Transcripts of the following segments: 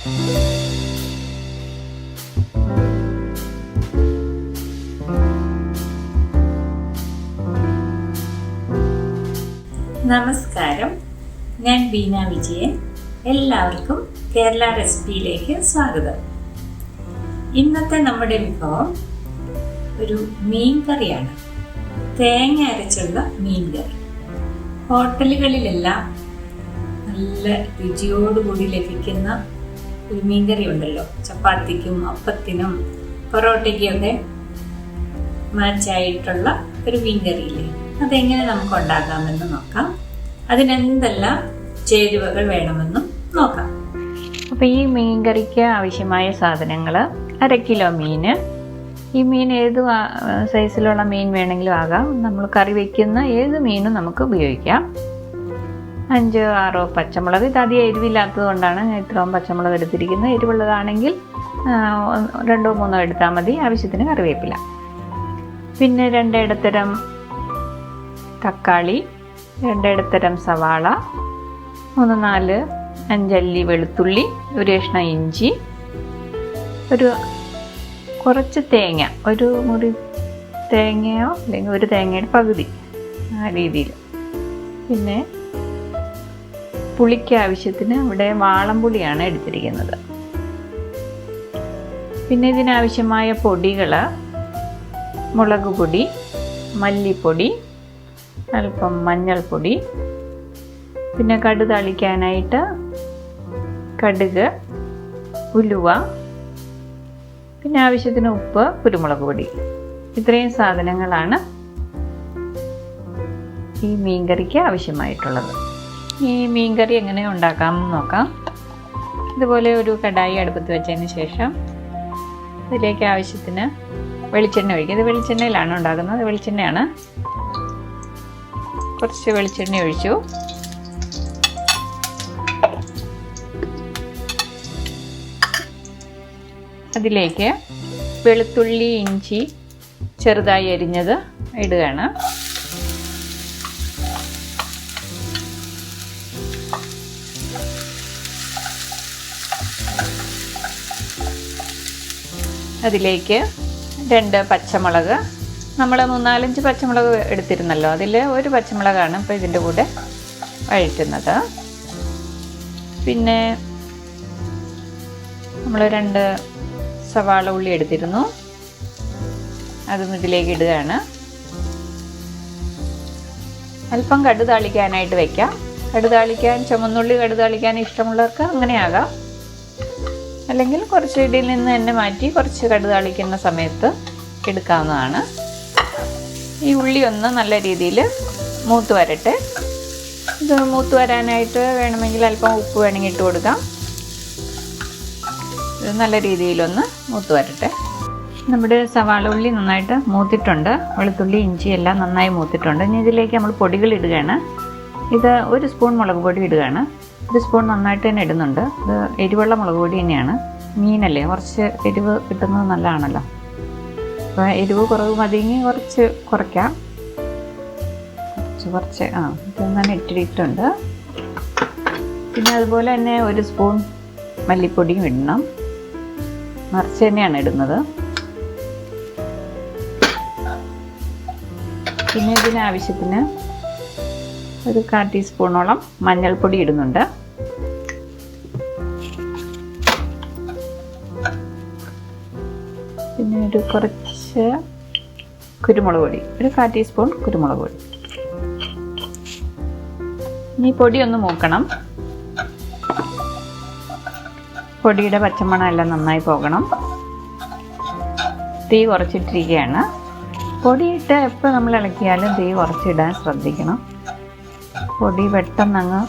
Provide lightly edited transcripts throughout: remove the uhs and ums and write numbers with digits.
നമസ്കാരം, ഞാൻ ബീന വിജയൻ. എല്ലാവർക്കും കേരള റെസിപ്പിയിലേക്ക് സ്വാഗതം. ഇന്നത്തെ നമ്മുടെ വിഭവം ഒരു മീൻ കറിയാണ്. തേങ്ങ അരച്ചുള്ള മീൻ കറി. ഹോട്ടലുകളിലെല്ലാം നല്ല രുചിയോടുകൂടി ലഭിക്കുന്ന ഒരു മീൻ കറി ഉണ്ടല്ലോ. ചപ്പാത്തിക്കും അപ്പത്തിനും പൊറോട്ടയ്ക്കൊക്കെ മാച്ചായിട്ടുള്ള ഒരു മീൻ കറിയില്ലേ, അതെങ്ങനെ നമുക്ക് ഉണ്ടാക്കാമെന്ന് നോക്കാം. അതിനെന്തെല്ലാം ചേരുവകൾ വേണമെന്നും നോക്കാം. അപ്പോൾ ഈ മീൻ കറിക്ക് ആവശ്യമായ സാധനങ്ങൾ: 1/2 കിലോ മീൻ. ഈ മീൻ ഏത് സൈസിലുള്ള മീൻ വേണമെങ്കിലും ആകാം. നമ്മൾ കറി വയ്ക്കുന്ന ഏത് മീനും നമുക്ക് ഉപയോഗിക്കാം. 5-6 പച്ചമുളക്. ഇത് അധികം എരിവില്ലാത്തത് കൊണ്ടാണ് ഞാൻ ഇത്രയും പച്ചമുളക് എടുത്തിരിക്കുന്നത്. എരിവുള്ളതാണെങ്കിൽ 2-3 എടുത്താൽ മതി. ആവശ്യത്തിന് കറിവേപ്പില. പിന്നെ 2 ഇടത്തരം തക്കാളി, 2 ഇടത്തരം സവാള, 3-4-5 അല്ലി വെളുത്തുള്ളി, 1 കഷ്ണം ഇഞ്ചി, കുറച്ച് തേങ്ങ, ഒരു മുറി തേങ്ങയോ അല്ലെങ്കിൽ ഒരു തേങ്ങയുടെ പകുതി, ആ രീതിയിൽ. പിന്നെ പുളിക്ക് ആവശ്യത്തിന് ഇവിടെ വാളംപുളിയാണ് എടുത്തിരിക്കുന്നത്. പിന്നെ ഇതിനാവശ്യമായ പൊടികൾ: മുളക് പൊടി, മല്ലിപ്പൊടി, അല്പം മഞ്ഞൾപ്പൊടി, പിന്നെ കടുക് താളിക്കാനായിട്ട് കടുക്, ഉലുവ, പിന്നെ ആവശ്യത്തിന് ഉപ്പ്, കുരുമുളക് പൊടി. ഇത്രയും സാധനങ്ങളാണ് ഈ മീൻകറിക്ക് ആവശ്യമായിട്ടുള്ളത്. ഈ മീൻകറി എങ്ങനെ ഉണ്ടാക്കാമെന്ന് നോക്കാം. ഇതുപോലെ ഒരു കടായി അടുപ്പത്ത് വെച്ചതിന് ശേഷം ഇതിലേക്ക് ആവശ്യത്തിന് വെളിച്ചെണ്ണ ഒഴിക്കുക. ഇത് വെളിച്ചെണ്ണയിലാണ് ഉണ്ടാക്കുന്നത്. വെളിച്ചെണ്ണയാണ്. കുറച്ച് വെളിച്ചെണ്ണ ഒഴിച്ചു. അതിലേക്ക് വെളുത്തുള്ളി, ഇഞ്ചി ചെറുതായി അരിഞ്ഞത് ഇടുകയാണ്. അതിലേക്ക് 2 പച്ചമുളക്. നമ്മൾ 3-4 പച്ചമുളക് എടുത്തിരുന്നല്ലോ, അതിൽ ഒരു പച്ചമുളകാണ് ഇപ്പോൾ ഇതിൻ്റെ കൂടെ വഴറ്റുന്നത്. പിന്നെ നമ്മൾ 2 സവാള ഉള്ളി എടുത്തിരുന്നു, അതും ഇതിലേക്ക് ഇടുകയാണ്. അല്പം കടുക് താളിക്കാനായിട്ട് വയ്ക്കാം. കടുക് താളിക്കാൻ, ചുമന്നുള്ളി കടുക് താളിക്കാൻ ഇഷ്ടമുള്ളവർക്ക് അങ്ങനെയാകാം. അല്ലെങ്കിൽ കുറച്ച് ഇതിൽ നിന്ന് തന്നെ മാറ്റി കുറച്ച് കടുക് താളിക്കുന്ന സമയത്ത് എടുക്കാവുന്നതാണ്. ഈ ഉള്ളി ഒന്ന് നല്ല രീതിയിൽ മൂത്ത് വരട്ടെ. ഇത് മൂത്ത് വരാനായിട്ട് വേണമെങ്കിൽ അല്പം ഉപ്പ് വേണമെങ്കിൽ ഇട്ട് കൊടുക്കാം. ഇത് നല്ല രീതിയിലൊന്ന് മൂത്ത് വരട്ടെ. നമ്മുടെ സവാള ഉള്ളി നന്നായിട്ട് മൂത്തിട്ടുണ്ട്. വെളുത്തുള്ളി, ഇഞ്ചി എല്ലാം നന്നായി മൂത്തിട്ടുണ്ട്. ഇനി ഇതിലേക്ക് നമ്മൾ പൊടികൾ ഇടുകയാണ്. ഇത് 1 സ്പൂൺ മുളക് പൊടി ഇടുകയാണ്. 1 സ്പൂൺ നന്നായിട്ട് തന്നെ ഇടുന്നുണ്ട്. ഇത് എരിവുള്ള മുളക് പൊടി തന്നെയാണ്. മീനല്ലേ, കുറച്ച് എരിവ് കിട്ടുന്നത് നല്ലതാണല്ലോ. അപ്പോൾ എരിവ് കുറവ് മതിയെങ്കിൽ കുറച്ച് കുറയ്ക്കാം. കുറച്ച് ഇതൊന്നും ഇട്ടിട്ടുണ്ട്. പിന്നെ അതുപോലെ തന്നെ 1 സ്പൂൺ മല്ലിപ്പൊടിയും ഇടണം. നിറച്ച് തന്നെയാണ് ഇടുന്നത്. പിന്നെ ഇതിനാവശ്യത്തിന് 1/4 ടീസ്പൂണോളം മഞ്ഞൾപ്പൊടി ഇടുന്നുണ്ട്. പിന്നെ കുറച്ച് കുരുമുളക് പൊടി, 1/4 ടീസ്പൂൺ കുരുമുളക് പൊടി. ഇനി പൊടി ഒന്ന് മൂക്കണം. പൊടിയുടെ പച്ചമണം എല്ലാം നന്നായി പോകണം. തീ കുറച്ചിട്ടിരിക്കുകയാണ്. പൊടിയിട്ട് എപ്പോൾ നമ്മൾ ഇളക്കിയാലും തീ കുറച്ചിടാൻ ശ്രദ്ധിക്കണം. പൊടി പെട്ടെന്ന് അങ്ങ്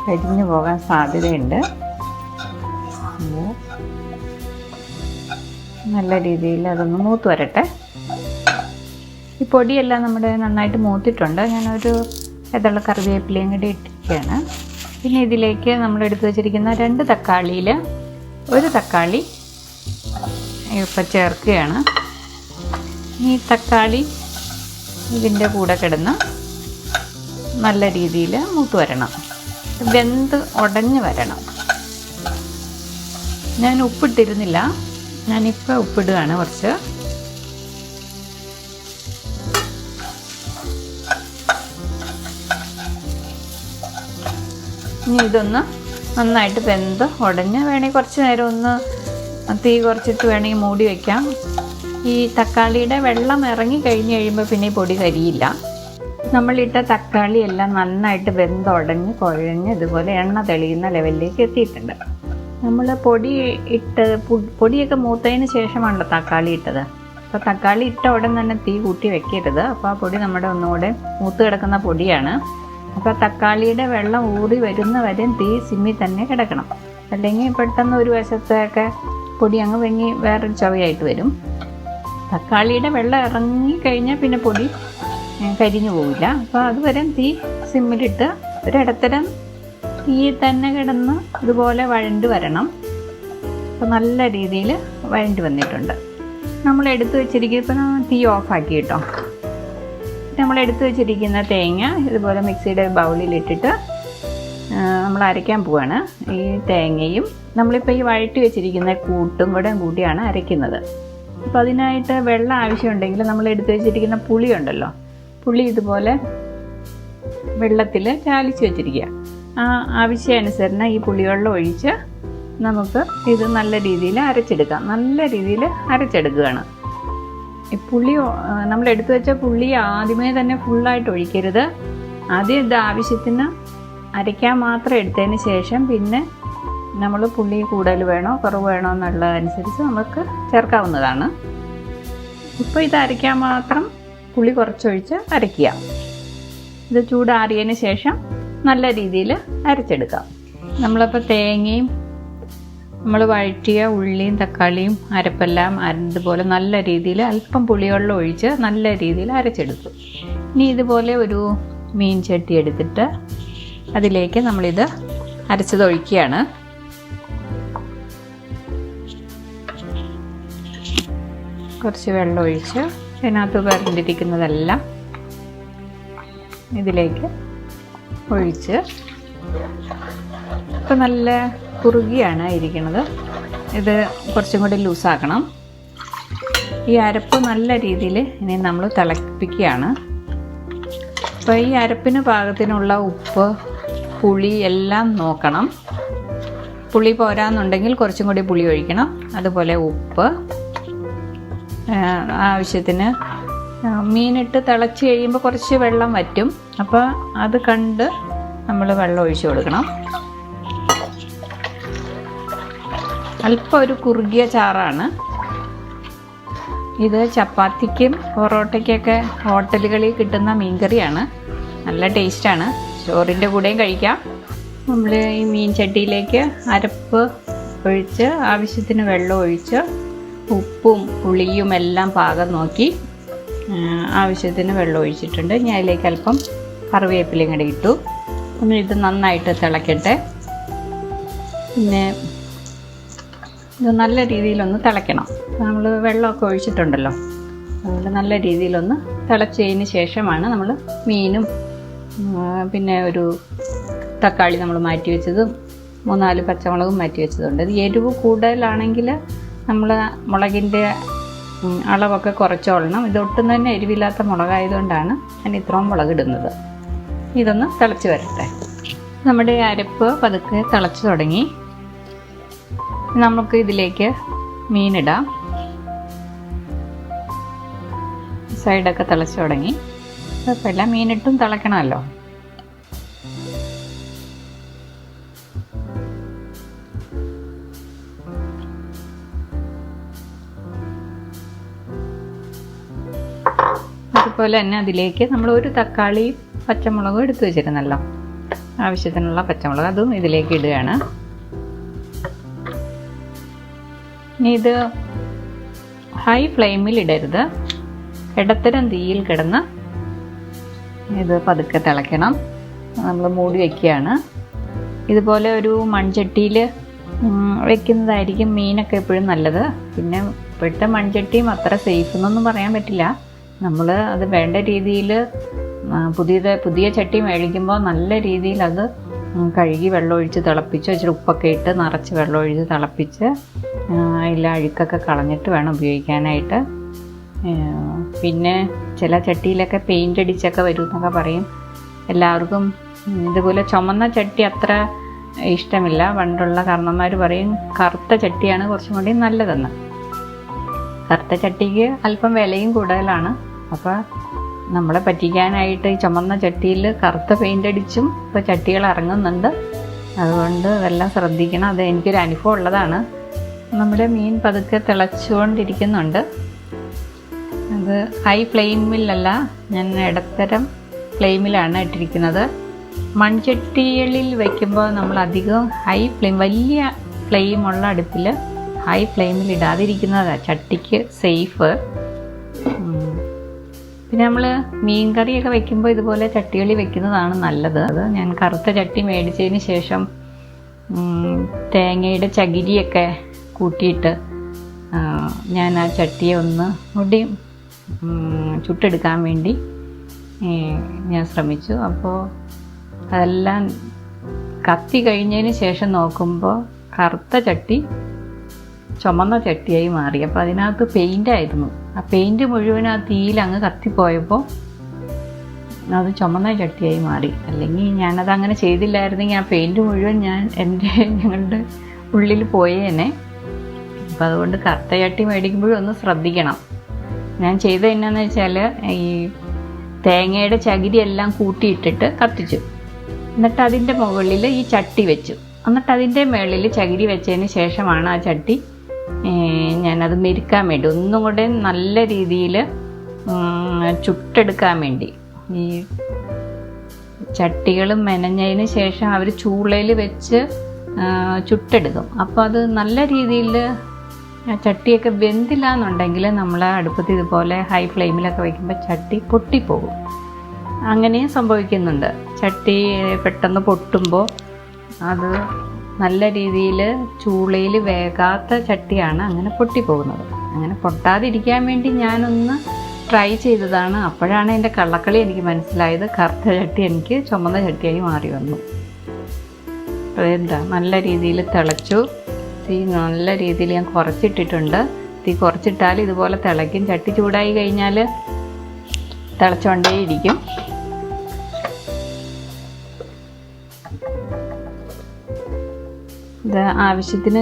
കരിഞ്ഞു പോകാൻ സാധ്യതയുണ്ട്. നല്ല രീതിയിൽ അതൊന്ന് മൂത്ത് വരട്ടെ. ഈ പൊടിയെല്ലാം നമ്മുടെ നന്നായിട്ട് മൂത്തിട്ടുണ്ട്. ഞാനൊരു ഇതുള്ള കറിവേപ്പിലയും കൂടി ഇട്ടിരിക്കുകയാണ്. പിന്നെ ഇതിലേക്ക് നമ്മൾ എടുത്തു വച്ചിരിക്കുന്ന 2 തക്കാളിയിൽ 1 തക്കാളി ഇപ്പം ചേർക്കുകയാണ്. ഈ തക്കാളി ഇതിൻ്റെ കൂടെ കിടന്ന് നല്ല രീതിയിൽ മൂത്ത് വരണം. വെന്ത് ഉടഞ്ഞ് വരണം. ഞാൻ ഉപ്പിട്ടിരുന്നില്ല, ഞാനിപ്പോൾ ഉപ്പിടുകയാണ് കുറച്ച്. ഇനി ഇതൊന്ന് നന്നായിട്ട് വെന്ത് ഉടഞ്ഞ് വേണമെങ്കിൽ കുറച്ച് നേരം ഒന്ന് തീ കുറച്ചിട്ട് വേണമെങ്കിൽ മൂടി വയ്ക്കാം. ഈ തക്കാളിയുടെ വെള്ളം ഇറങ്ങി കഴിഞ്ഞ് കഴിയുമ്പോൾ പിന്നെ ഈ പൊടി കരിയില്ല. നമ്മളിട്ട തക്കാളി എല്ലാം നന്നായിട്ട് വെന്തുടഞ്ഞ് കുഴഞ്ഞ് ഇതുപോലെ എണ്ണ തെളിയുന്ന ലെവലിലേക്ക് എത്തിയിട്ടുണ്ട്. നമ്മൾ പൊടിയൊക്കെ മൂത്തതിന് ശേഷമാണല്ലോ തക്കാളി ഇട്ടത്. അപ്പോൾ തക്കാളി ഇട്ട ഉടൻ തന്നെ തീ കൂട്ടി വെക്കരുത്. അപ്പോൾ ആ പൊടി നമ്മുടെ ഒന്നുകൂടെ മൂത്ത് കിടക്കുന്ന പൊടിയാണ്. അപ്പോൾ തക്കാളിയുടെ വെള്ളം ഊറി വരുന്ന വരെ തീ സിമ്മിൽ തന്നെ കിടക്കണം. അല്ലെങ്കിൽ പെട്ടെന്ന് ഒരു വശത്തൊക്കെ പൊടി അങ്ങ് വെങ്ങി വേറൊരു ചവയായിട്ട് വരും. തക്കാളിയുടെ വെള്ളം ഇറങ്ങിക്കഴിഞ്ഞാൽ പിന്നെ പൊടി കരിഞ്ഞു പോവില്ല. അപ്പോൾ അതുവരെ തീ സിമ്മിലിട്ട് ഒരിടത്തരം തീ തന്നെ കിടന്ന് ഇതുപോലെ വഴണ്ട് വരണം. അപ്പോൾ നല്ല രീതിയിൽ വഴണ്ട് വന്നിട്ടുണ്ട്. നമ്മൾ എടുത്തു വെച്ചിരിക്കുക, ഇപ്പം തീ ഓഫാക്കി കേട്ടോ. നമ്മൾ എടുത്തു വെച്ചിരിക്കുന്ന തേങ്ങ ഇതുപോലെ മിക്സിയുടെ ബൗളിലിട്ടിട്ട് നമ്മൾ അരയ്ക്കാൻ പോവാണ്. ഈ തേങ്ങയും നമ്മളിപ്പോൾ ഈ വഴറ്റി വെച്ചിരിക്കുന്ന കൂട്ടും കൂടെ കൂട്ടിയാണ് അരയ്ക്കുന്നത്. അപ്പോൾ അതിനായിട്ട് വെള്ളം ആവശ്യമുണ്ടെങ്കിൽ നമ്മൾ എടുത്തു വെച്ചിരിക്കുന്ന പുളി ഉണ്ടല്ലോ, പുളി ഇതുപോലെ വെള്ളത്തിൽ ചാലിച്ച് വെച്ചിരിക്കുക. ആ ആവശ്യാനുസരണം ഈ പുളിവെള്ളം ഒഴിച്ച് നമുക്ക് ഇത് നല്ല രീതിയിൽ അരച്ചെടുക്കാം. നല്ല രീതിയിൽ അരച്ചെടുക്കുകയാണ്. ഈ പുളി നമ്മൾ എടുത്തു വെച്ച പുളി ആദ്യമേ തന്നെ ഫുള്ളായിട്ട് ഒഴിക്കരുത്. ആദ്യം ഇത് ആവശ്യത്തിന് അരയ്ക്കാൻ മാത്രം എടുത്തതിന് ശേഷം പിന്നെ നമ്മൾ പുളി കൂടുതൽ വേണോ കുറവ് വേണോ എന്നുള്ളതനുസരിച്ച് നമുക്ക് ചേർക്കാവുന്നതാണ്. ഇപ്പോൾ ഇത് അരയ്ക്കാൻ മാത്രം പുളി കുറച്ചൊഴിച്ച് അരയ്ക്കുക. ഇത് ചൂടാറിയതിന് ശേഷം നല്ല രീതിയിൽ അരച്ചെടുക്കാം. നമ്മളപ്പോൾ തേങ്ങയും നമ്മൾ വഴറ്റിയ ഉള്ളിയും തക്കാളിയും അരപ്പെല്ലാം അരഞ്ഞതുപോലെ നല്ല രീതിയിൽ അല്പം പുളിവെള്ളം ഒഴിച്ച് നല്ല രീതിയിൽ അരച്ചെടുത്തു. ഇനി ഇതുപോലെ ഒരു മീൻ ചട്ടി എടുത്തിട്ട് അതിലേക്ക് നമ്മളിത് അരച്ചത് ഒഴിക്കുകയാണ്. കുറച്ച് വെള്ളം ഒഴിച്ച് അതിനകത്ത് വരണ്ടിരിക്കുന്നതെല്ലാം ഇതിലേക്ക് ഒഴിച്ച്, ഇപ്പം നല്ല കുറുകിയാണ് ഇരിക്കുന്നത്. ഇത് കുറച്ചും കൂടി ലൂസാക്കണം. ഈ അരപ്പ് നല്ല രീതിയിൽ ഇനി നമ്മൾ തിളപ്പിക്കുകയാണ്. അപ്പോൾ ഈ അരപ്പിന് പാകത്തിനുള്ള ഉപ്പ് പുളി എല്ലാം നോക്കണം. പുളി പോരാന്നുണ്ടെങ്കിൽ കുറച്ചും കൂടി പുളി ഒഴിക്കണം. അതുപോലെ ഉപ്പ് ആവശ്യത്തിന്. മീനിട്ട് തിളച്ച് കഴിയുമ്പോൾ കുറച്ച് വെള്ളം വറ്റും. അപ്പോൾ അത് കണ്ട് നമ്മൾ വെള്ളം ഒഴിച്ചു കൊടുക്കണം. അല്പം ഒരു കുറുകിയ ചാറാണ് ഇത്. ചപ്പാത്തിക്കും പൊറോട്ടയ്ക്കൊക്കെ ഹോട്ടലുകളിൽ കിട്ടുന്ന മീൻകറിയാണ്. നല്ല ടേസ്റ്റാണ്. ചോറിൻ്റെ കൂടെയും കഴിക്കാം. നമ്മൾ ഈ മീൻ ചട്ടിയിലേക്ക് അരപ്പ് ഒഴിച്ച് ആവശ്യത്തിന് വെള്ളം ഒഴിച്ച് ഉപ്പും പുളിയും എല്ലാം പാകം നോക്കി ആവശ്യത്തിന് വെള്ളം ഒഴിച്ചിട്ടുണ്ട്. ഞാൻ അതിലേക്ക് അല്പം കറിവേപ്പിലയും കൂടെ ഇട്ടു. ഒന്ന് ഇത് നന്നായിട്ട് തിളക്കട്ടെ. പിന്നെ ഇത് നല്ല രീതിയിലൊന്ന് തിളയ്ക്കണം. നമ്മൾ വെള്ളമൊക്കെ ഒഴിച്ചിട്ടുണ്ടല്ലോ, അതുകൊണ്ട് നല്ല രീതിയിലൊന്ന് തിളച്ചതിന് ശേഷമാണ് നമ്മൾ മീനും പിന്നെ ഒരു തക്കാളി നമ്മൾ മാറ്റി വെച്ചതും 3-4 പച്ചമുളകും മാറ്റി വെച്ചതുണ്ട്. ഇത് എരിവ് കൂടുതലാണെങ്കിൽ നമ്മൾ മുളകിൻ്റെ അളവൊക്കെ കുറച്ചോളണം. ഇതൊട്ടും തന്നെ എരിവില്ലാത്ത മുളകായതുകൊണ്ടാണ് ഞാൻ ഇത്രയും മുളകിടുന്നത്. ഇതൊന്ന് തിളച്ച് വരട്ടെ. നമ്മുടെ അരപ്പ് പതുക്കെ തിളച്ച് തുടങ്ങി. നമുക്ക് ഇതിലേക്ക് മീനിടാം. സൈഡൊക്കെ തിളച്ച് തുടങ്ങി. കുഴപ്പമില്ല, മീനിട്ടും തിളയ്ക്കണമല്ലോ. അതുപോലെ തന്നെ അതിലേക്ക് നമ്മൾ ഒരു തക്കാളി പച്ചമുളകും എടുത്തു വെച്ചിരുന്നല്ലോ, ആവശ്യത്തിനുള്ള പച്ചമുളക് അതും ഇതിലേക്ക് ഇടുകയാണ്. ഇനി ഇത് ഹൈ ഫ്ലെയിമിൽ ഇടരുത്, ഇടത്തരം തീയിൽ കിടന്ന് ഇത് പതുക്കെ തിളയ്ക്കണം. നമ്മൾ മൂടി വയ്ക്കുകയാണ്. ഇതുപോലെ ഒരു മൺചട്ടിയിൽ വെക്കുന്നതായിരിക്കും മീനൊക്കെ എപ്പോഴും നല്ലത്. പിന്നെ ഇപ്പോഴത്തെ മൺചട്ടിയും അത്ര സേഫ് എന്നൊന്നും പറയാൻ പറ്റില്ല. നമ്മൾ അത് വേണ്ട രീതിയിൽ പുതിയ ചട്ടി മേടിക്കുമ്പോൾ നല്ല രീതിയിൽ അത് കഴുകി വെള്ളമൊഴിച്ച് തിളപ്പിച്ച് ഇച്ചിരി ഉപ്പൊക്കെ ഇട്ട് നിറച്ച് വെള്ളമൊഴിച്ച് തിളപ്പിച്ച് അതിലെ അഴുക്കൊക്കെ കളഞ്ഞിട്ട് വേണം ഉപയോഗിക്കാനായിട്ട്. പിന്നെ ചില ചട്ടിയിലൊക്കെ പെയിൻ്റ് അടിച്ചൊക്കെ വരും എന്നൊക്കെ പറയും. എല്ലാവർക്കും ഇതുപോലെ ചുമന്ന ചട്ടി അത്ര ഇഷ്ടമില്ല. പണ്ടുള്ള കാരണന്മാർ പറയും കറുത്ത ചട്ടിയാണ് കുറച്ചും കൂടി നല്ലതെന്ന്. കറുത്ത ചട്ടിക്ക് അല്പം വിലയും കൂടുതലാണ്. അപ്പോൾ നമ്മളെ പറ്റിക്കാനായിട്ട് ഈ ചുമന്ന ചട്ടിയിൽ കറുത്ത പെയിൻ്റ് അടിച്ചും ഇപ്പോൾ ചട്ടികൾ ഇറങ്ങുന്നുണ്ട്. അതുകൊണ്ട് അതെല്ലാം ശ്രദ്ധിക്കണം. അത് എനിക്കൊരു അനുഭവം ഉള്ളതാണ്. നമ്മുടെ മീൻ പതുക്കെ തിളച്ചുകൊണ്ടിരിക്കുന്നുണ്ട്. അത് ഹൈ ഫ്ലെയിമിലല്ല, ഞാൻ ഇടത്തരം ഫ്ലെയിമിലാണ് ഇട്ടിരിക്കുന്നത്. മൺചട്ടികളിൽ വയ്ക്കുമ്പോൾ നമ്മൾ അധികം വലിയ ഫ്ലെയിമുള്ള അടുപ്പിൽ ഹൈ ഫ്ലെയിമിൽ ഇടാതിരിക്കുന്നതാണ് ചട്ടിക്ക് സേഫ്. പിന്നെ നമ്മൾ മീൻ കറിയൊക്കെ വെക്കുമ്പോൾ ഇതുപോലെ ചട്ടികളിൽ വെക്കുന്നതാണ് നല്ലത്. അത് ഞാൻ കറുത്ത ചട്ടി മേടിച്ചതിന് ശേഷം തേങ്ങയുടെ ചകിരിയൊക്കെ കൂട്ടിയിട്ട് ഞാൻ ആ ചട്ടിയെ ഒന്ന് കൂടി ചുട്ടെടുക്കാൻ വേണ്ടി ഞാൻ ശ്രമിച്ചു. അപ്പോൾ അതെല്ലാം കത്തി കഴിഞ്ഞതിന് ശേഷം നോക്കുമ്പോൾ കറുത്ത ചട്ടി ചുമന്ന ചട്ടിയായി മാറി. അപ്പോൾ അതിനകത്ത് പെയിൻ്റായിരുന്നു. ആ പെയിൻറ്റ് മുഴുവൻ ആ തീയിൽ അങ്ങ് കത്തിപ്പോയപ്പോൾ അത് ചുമന്ന ചട്ടിയായി മാറി. അല്ലെങ്കിൽ ഞാനത് അങ്ങനെ ചെയ്തില്ലായിരുന്നെങ്കിൽ ആ പെയിൻറ്റ് മുഴുവൻ ഞങ്ങളുടെ ഉള്ളിൽ പോയേനെ. അപ്പം അതുകൊണ്ട് കറുത്ത ചട്ടി മേടിക്കുമ്പോഴും ഒന്ന് ശ്രദ്ധിക്കണം. ഞാൻ ചെയ്തത് എന്നാന്ന് വെച്ചാൽ ഈ തേങ്ങയുടെ ചകിരി എല്ലാം കൂട്ടിയിട്ടിട്ട് കത്തിച്ചു. എന്നിട്ട് അതിൻ്റെ മുകളിൽ ഈ ചട്ടി വെച്ചു. എന്നിട്ട് അതിൻ്റെ മുകളിൽ ചകിരി വെച്ചതിന് ശേഷമാണ് ആ ചട്ടി ഞാനത് മെരുക്കാൻ വേണ്ടി ഒന്നും കൂടെ നല്ല രീതിയിൽ ചുട്ടെടുക്കാൻ വേണ്ടി. ഈ ചട്ടികൾ മെനഞ്ഞതിന് ശേഷം അവർ ചൂളയിൽ വെച്ച് ചുട്ടെടുക്കും. അപ്പോൾ അത് നല്ല രീതിയിൽ ചട്ടിയൊക്കെ വെന്തില്ല എന്നുണ്ടെങ്കിൽ നമ്മൾ അടുപ്പത്ത് ഇതുപോലെ ഹൈ ഫ്ലെയിമിലൊക്കെ വയ്ക്കുമ്പോൾ ചട്ടി പൊട്ടിപ്പോകും. അങ്ങനെയും സംഭവിക്കുന്നുണ്ട്. ചട്ടി പെട്ടെന്ന് പൊട്ടുമ്പോൾ അത് നല്ല രീതിയിൽ ചൂളയിൽ വേകാത്ത ചട്ടിയാണ് അങ്ങനെ പൊട്ടിപ്പോകുന്നത്. അങ്ങനെ പൊട്ടാതിരിക്കാൻ വേണ്ടി ഞാനൊന്ന് ട്രൈ ചെയ്തതാണ്. അപ്പോഴാണ് എൻ്റെ കള്ളക്കളി എനിക്ക് മനസ്സിലായത്. കറുത്ത ചട്ടി എനിക്ക് ചുമന്ന ചട്ടിയായി മാറി വന്നു. അതെന്താ നല്ല രീതിയിൽ തിളച്ചു. തീ നല്ല രീതിയിൽ ഞാൻ കുറച്ചിട്ടിട്ടുണ്ട്. തീ കുറച്ചിട്ടാൽ ഇതുപോലെ തിളയ്ക്കും. ചട്ടി ചൂടായി കഴിഞ്ഞാൽ തിളച്ചുകൊണ്ടേയിരിക്കും. ഇത് ആവശ്യത്തിന്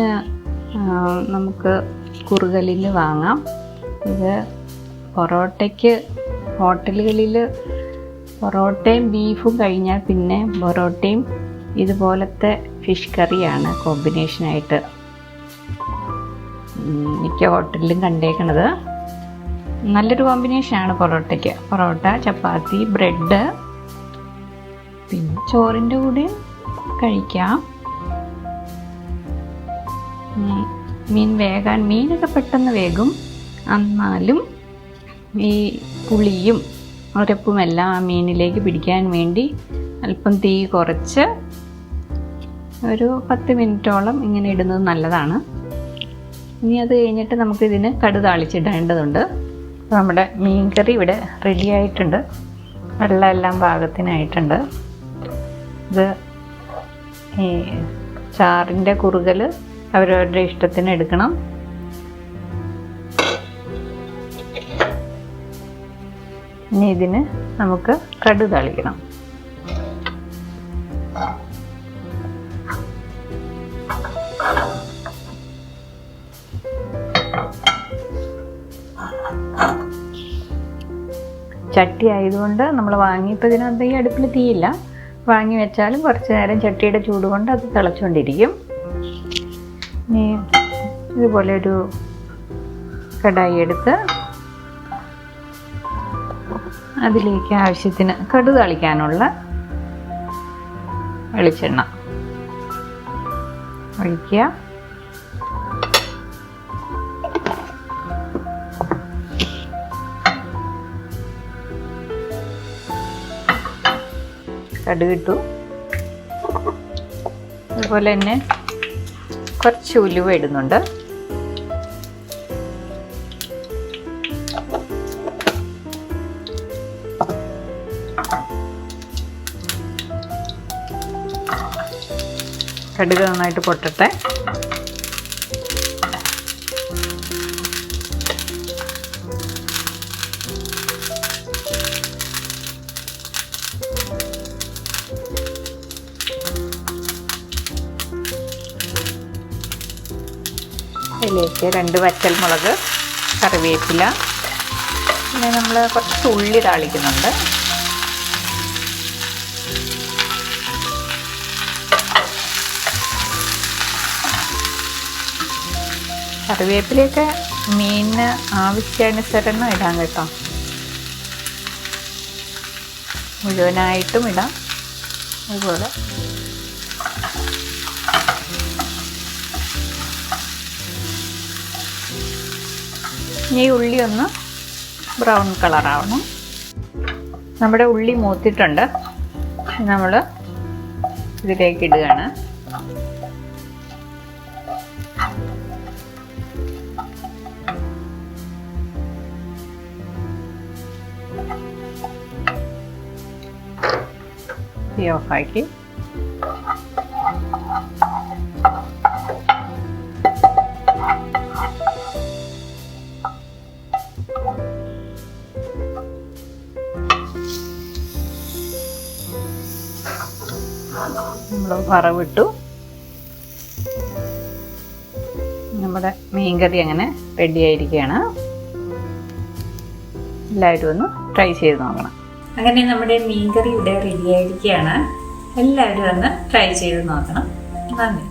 നമുക്ക് കുറുകലിന് വാങ്ങാം. ഇത് പൊറോട്ടയ്ക്ക് ഹോട്ടലുകളിൽ പൊറോട്ടയും ബീഫും കഴിഞ്ഞാൽ പിന്നെ പൊറോട്ടയും ഇതുപോലത്തെ ഫിഷ് കറിയാണ് കോമ്പിനേഷനായിട്ട് മിക്ക ഹോട്ടലിലും കണ്ടേക്കണത്. നല്ലൊരു കോമ്പിനേഷനാണ് പൊറോട്ടയ്ക്ക്. പൊറോട്ട, ചപ്പാത്തി, ബ്രെഡ്, പിന്നെ ചോറിൻ്റെ കൂടെ കഴിക്കാം. മീനൊക്കെ പെട്ടെന്ന് വേകും. എന്നാലും ഈ പുളിയും ഉരപ്പുമെല്ലാം ആ മീനിലേക്ക് പിടിക്കാൻ വേണ്ടി അല്പം തീ കുറച്ച് ഒരു 10 മിനിറ്റോളം ഇങ്ങനെ ഇടുന്നത് നല്ലതാണ്. ഇനി അത് കഴിഞ്ഞിട്ട് നമുക്കിതിന് താളിച്ചിടേണ്ടതുണ്ട്. അപ്പോൾ നമ്മുടെ മീൻ കറി ഇവിടെ റെഡി ആയിട്ടുണ്ട്. വെള്ളമെല്ലാം പാകത്തിനായിട്ടുണ്ട്. ഇത് ഈ ചാറിൻ്റെ കുറുകൽ അവരവരുടെ ഇഷ്ടത്തിന് എടുക്കണം. ഇനി ഇതിന് നമുക്ക് താളിക്കണം. ചട്ടി ആയതുകൊണ്ട് നമ്മൾ വാങ്ങിയപ്പോൾ ഇതിനകത്ത് ഈ അടുപ്പിൽ തീയില്ല. വാങ്ങി വെച്ചാലും കുറച്ച് നേരം ചട്ടിയുടെ ചൂട് കൊണ്ട് അത് തിളച്ചുകൊണ്ടിരിക്കും. ഇനി ഇതുപോലെ ഒരു കടായി എടുത്ത് അതിലേക്ക് ആവശ്യത്തിന് താളിക്കാനുള്ള വെളിച്ചെണ്ണ ഒഴിക്കുക. കടുകിട്ടു. അതുപോലെ തന്നെ കുറച്ച് ഉലുവ ഇടുന്നുണ്ട്. കടുക് നന്നായിട്ട് പൊട്ടട്ടെ. അതിലേക്ക് 2 വറ്റൽമുളക്, കറിവേപ്പില, പിന്നെ നമ്മൾ കുറച്ച് ഉള്ളി താളിക്കുന്നുണ്ട്. കറിവേപ്പിലയൊക്കെ മീനിന് ആവശ്യാനുസരണം ഇടാം കേട്ടോ. മുഴുവനായിട്ടും ഇടാം. അതുപോലെ ഈ ഉള്ളി ഒന്ന് ബ്രൗൺ കളറാവണം. നമ്മുടെ ഉള്ളി മൂത്തിട്ടുണ്ട്. നമ്മൾ ഇതിലേക്ക് ഇടുകയാണ്. തീ ഓഫാക്കി നമ്മൾ വറവിട്ടു. നമ്മുടെ മീൻകറി അങ്ങനെ റെഡി ആയിരിക്കുകയാണ്. എല്ലാവരും ഒന്ന് ട്രൈ ചെയ്ത് നോക്കണം. അങ്ങനെ നമ്മുടെ മീൻകറി ഇവിടെ റെഡി ആയിരിക്കുകയാണ്. എല്ലാവരും ഒന്ന് ട്രൈ ചെയ്ത് നോക്കണം. നന്ദി.